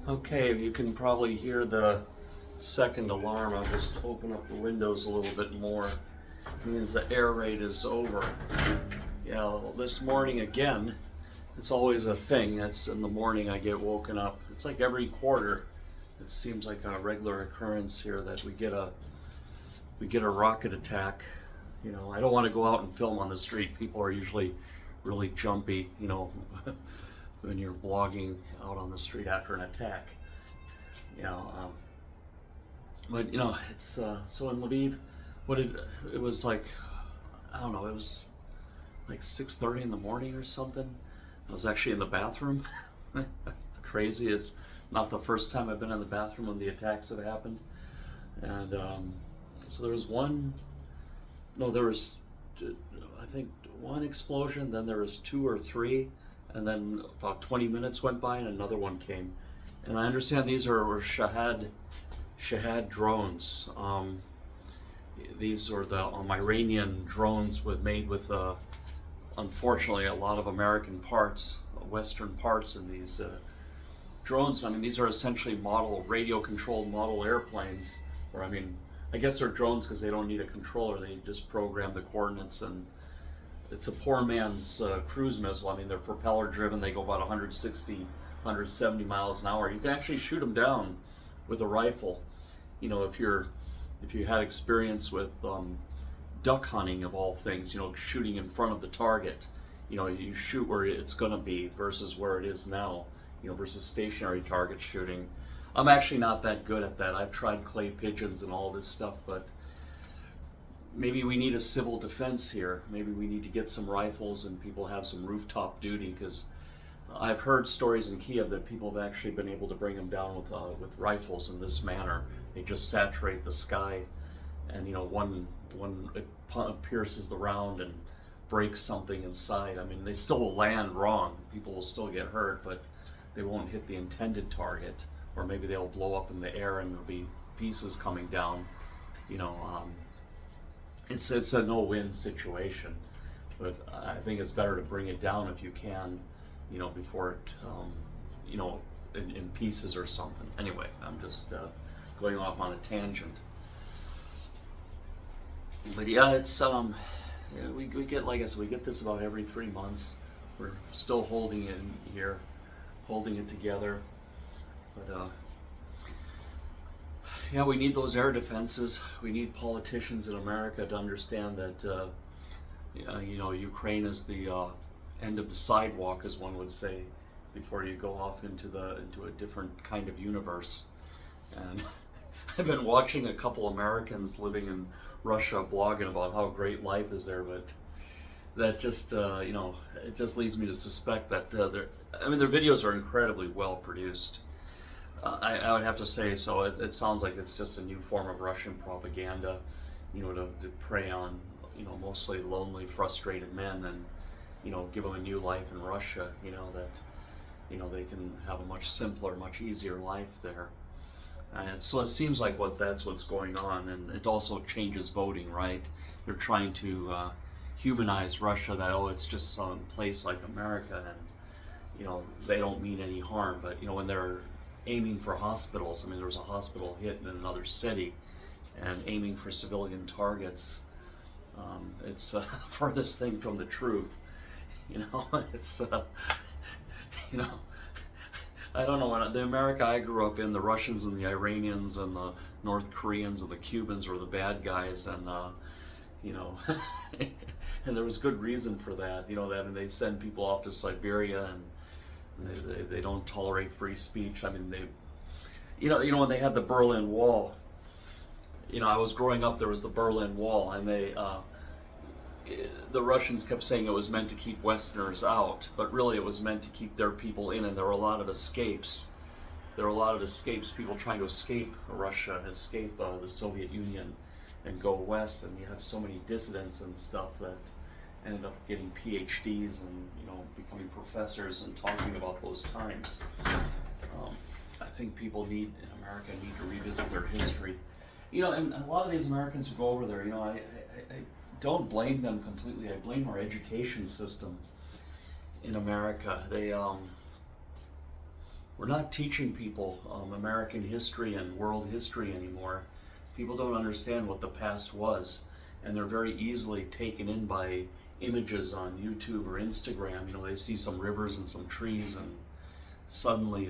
Okay, you can probably hear the second alarm. I'll just open up the windows a little bit more. It means the air raid is over. Yeah, well, this morning again, it's always a thing. That's in the morning I get woken up. It's like every quarter. It seems like a regular occurrence here that we get a rocket attack. You know, I don't want to go out and film on the street. People are usually really jumpy, you know, when you're blogging out on the street after an attack. You know, but you know, it's so in Lviv, it was like, I don't know, it was like 6:30 in the morning or something. I was actually in the bathroom. Crazy. It's not the first time I've been in the bathroom when the attacks have happened. And so there was I think one explosion, then there was two or three, and then about 20 minutes went by and another one came. And I understand these were Shahad drones. These are the Iranian drones made with, unfortunately, a lot of American parts, Western parts in these drones. I mean, these are essentially radio-controlled model airplanes, or I mean, I guess they're drones because they don't need a controller. They just program the coordinates, and it's a poor man's cruise missile. I mean, they're propeller-driven. They go about 160, 170 miles an hour. You can actually shoot them down with a rifle. You know, if you had experience with duck hunting of all things, you know, shooting in front of the target. You know, you shoot where it's going to be versus where it is now. You know, versus stationary target shooting. I'm actually not that good at that. I've tried clay pigeons and all this stuff, but maybe we need a civil defense here. Maybe we need to get some rifles and people have some rooftop duty, because I've heard stories in Kiev that people have actually been able to bring them down with rifles in this manner. They just saturate the sky, and you know, one it pierces the round and breaks something inside. I mean, they still will land wrong. People will still get hurt, but they won't hit the intended target, or maybe they'll blow up in the air and there'll be pieces coming down. You know, it's a no-win situation, but I think it's better to bring it down if you can, you know, before it, you know, in pieces or something. Anyway, I'm just going off on a tangent. But yeah, it's yeah, we get, like I said, we get this about every 3 months. We're still holding it here, holding it together. But yeah, we need those air defenses. We need politicians in America to understand that you know, Ukraine is the end of the sidewalk, as one would say, before you go off into a different kind of universe. And I've been watching a couple Americans living in Russia blogging about how great life is there, but that just you know, it just leads me to suspect that their videos are incredibly well produced. I would have to say so. It sounds like it's just a new form of Russian propaganda, you know, to prey on, you know, mostly lonely, frustrated men, and you know, give them a new life in Russia. You know, that, you know, they can have a much simpler, much easier life there. And so it seems like that's what's going on, and it also changes voting, right? They're trying to humanize Russia, that, oh, it's just some place like America, and you know, they don't mean any harm. But you know, when they're aiming for hospitals, I mean, there was a hospital hit in another city, and aiming for civilian targets, it's furthest thing from the truth. You know, it's you know, I don't know, when the America I grew up in, the Russians and the Iranians and the North Koreans and the Cubans were the bad guys, and you know, and there was good reason for that. You know, that, and they send people off to Siberia, and they don't tolerate free speech. I mean, you know, when they had the Berlin Wall, you know, I was growing up, there was the Berlin Wall, and the Russians kept saying it was meant to keep Westerners out, but really it was meant to keep their people in, and there were a lot of escapes. There were a lot of escapes, people trying to escape Russia, escape the Soviet Union, and go west, and you have so many dissidents and stuff that ended up getting PhDs and, you know, becoming professors and talking about those times. I think people in America need to revisit their history. You know, and a lot of these Americans who go over there, you know, I don't blame them completely. I blame our education system in America. They we're not teaching people American history and world history anymore. People don't understand what the past was, and they're very easily taken in by images on YouTube or Instagram. You know, they see some rivers and some trees, and suddenly,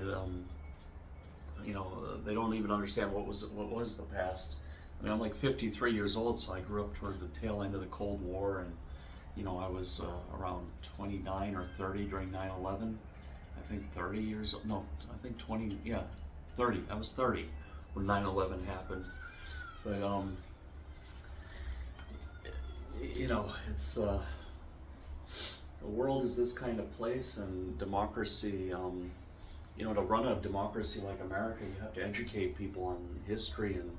you know, they don't even understand what was the past. I mean, I'm like 53 years old, so I grew up toward the tail end of the Cold War, and you know, I was around 29 or 30 during 9/11. I think 30 years, no, I think 20, yeah, 30. I was 30 when 9/11 happened. But you know, it's the world is this kind of place, and democracy. You know, to run a democracy like America, you have to educate people on history and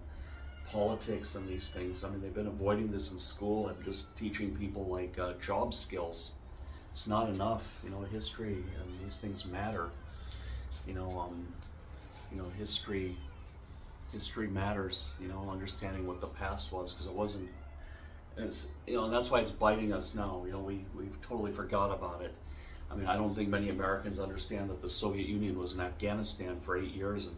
politics and these things. I mean, they've been avoiding this in school and just teaching people like job skills. It's not enough. You know, history and these things matter. You know, history matters. You know, understanding what the past was, because it wasn't. As, you know, and that's why it's biting us now. You know, we've totally forgot about it. I mean, I don't think many Americans understand that the Soviet Union was in Afghanistan for 8 years, and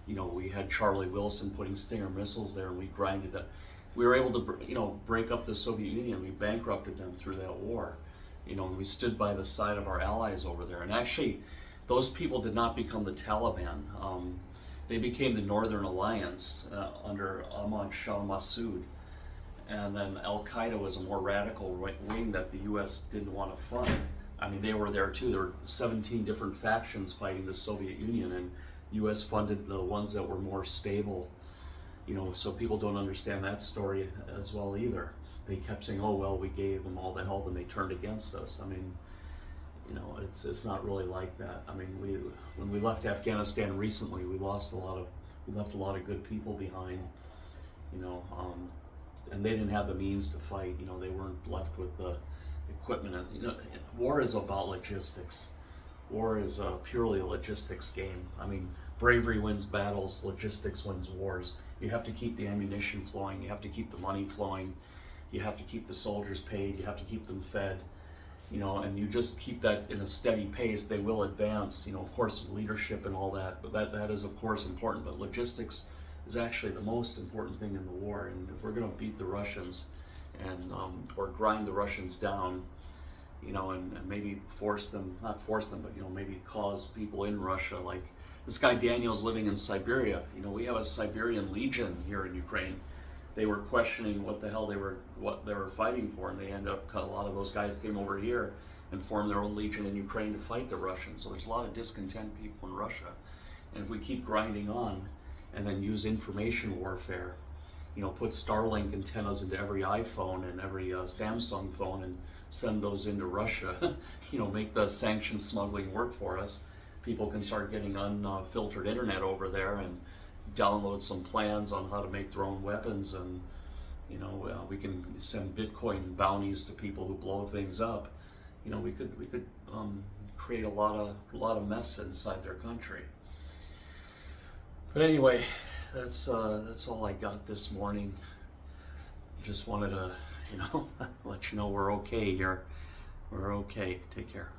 you know, we had Charlie Wilson putting Stinger missiles there, and we grinded it. We were able to, you know, break up the Soviet Union. We bankrupted them through that war. You know, and we stood by the side of our allies over there. And actually, those people did not become the Taliban. They became the Northern Alliance under Ahmad Shah Massoud. And then Al-Qaeda was a more radical right wing that the U.S. didn't want to fund. I mean, they were there too. There were 17 different factions fighting the Soviet Union, and U.S. funded the ones that were more stable. You know, so people don't understand that story as well either. They kept saying, "Oh well, we gave them all the help, and they turned against us." I mean, you know, it's not really like that. I mean, when we left Afghanistan recently, we left a lot of good people behind. You know, and they didn't have the means to fight. You know, they weren't left with the equipment. And, you know, war is about logistics. War is purely a logistics game. I mean, bravery wins battles, logistics wins wars. You have to keep the ammunition flowing, you have to keep the money flowing, you have to keep the soldiers paid, you have to keep them fed, you know, and you just keep that in a steady pace, they will advance. You know, of course, leadership and all that, but that is of course important, but logistics is actually the most important thing in the war. And if we're going to beat the Russians and or grind the Russians down, you know, and maybe not force them, but, you know, maybe cause people in Russia, like this guy Daniel's living in Siberia. You know, we have a Siberian Legion here in Ukraine. They were questioning what the hell they were fighting for, and they ended up, a lot of those guys came over here and formed their own legion in Ukraine to fight the Russians. So there's a lot of discontent people in Russia. And if we keep grinding on and then use information warfare, you know, put Starlink antennas into every iPhone and every Samsung phone and send those into Russia, you know, make the sanction smuggling work for us. People can start getting unfiltered internet over there and download some plans on how to make their own weapons, and you know, we can send Bitcoin bounties to people who blow things up. You know, we could create a lot of mess inside their country. But anyway, that's all I got this morning. Just wanted to, you know, let you know we're okay here. We're okay. Take care.